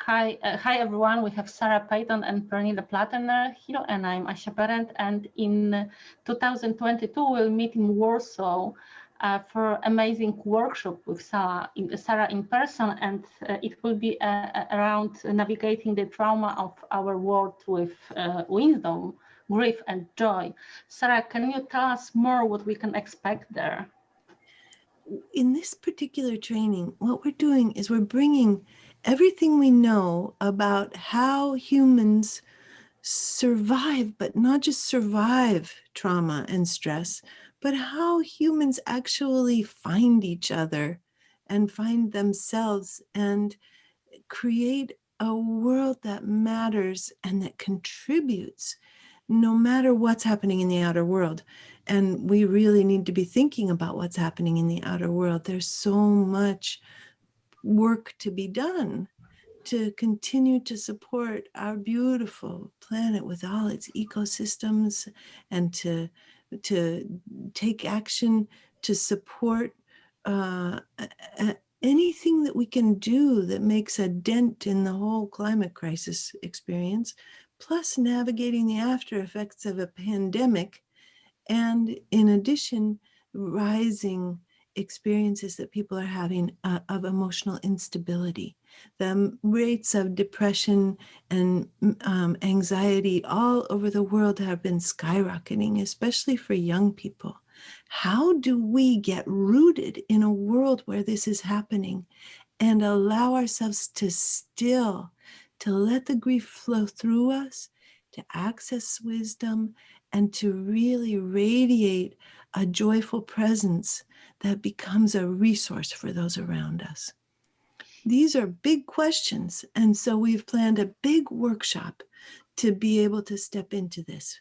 Hi everyone. We have Sarah Peyton and Pernilla Plattener here, and I'm Asia Parent. And in 2022, we'll meet in Warsaw for amazing workshop with Sarah in person, and it will be around navigating the trauma of our world with wisdom, grief, and joy. Sarah, can you tell us more what we can expect there? In this particular training, what we're doing is we're bringing everything we know about how humans survive, but not just survive trauma and stress, but how humans actually find each other and find themselves and create a world that matters and that contributes no matter what's happening in the outer world. And we really need to be thinking about what's happening in the outer world. There's so much work to be done to continue to support our beautiful planet with all its ecosystems, and to take action to support anything that we can do that makes a dent in the whole climate crisis experience, plus navigating the after effects of a pandemic, and in addition, rising experiences that people are having of emotional instability. The rates of depression and anxiety all over the world have been skyrocketing, especially for young people. How do we get rooted in a world where this is happening and allow ourselves to still, to let the grief flow through us, to access wisdom, and to really radiate a joyful presence that becomes a resource for those around us? These are big questions, and so we've planned a big workshop to be able to step into this.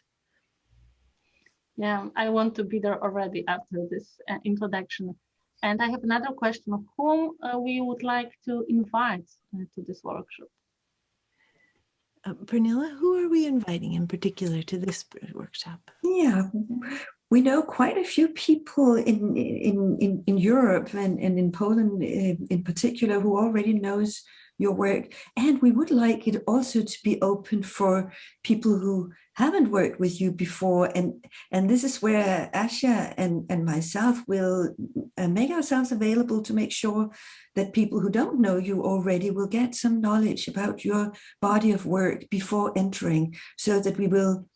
Yeah, I want to be there already after this introduction. And I have another question of whom we would like to invite to this workshop. Pernilla, who are we inviting in particular to this workshop? Yeah, we know quite a few people in Europe and in Poland in particular who already knows your work. And we would like it also to be open for people who haven't worked with you before. And this is where Asha and myself will make ourselves available to make sure that people who don't know you already will get some knowledge about your body of work before entering, so that we will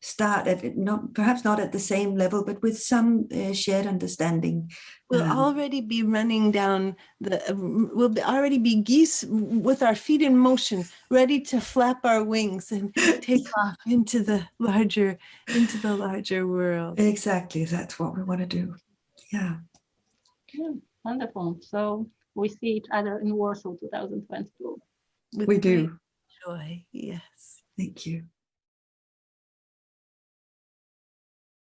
start at perhaps not at the same level, but with some shared understanding. We'll already be running down we'll already be geese with our feet in motion, ready to flap our wings and take off into the larger world. Exactly, that's what we want to do. Yeah. Yeah, wonderful. So we see each other in Warsaw 2022. With we do. Joy, yes. Thank you.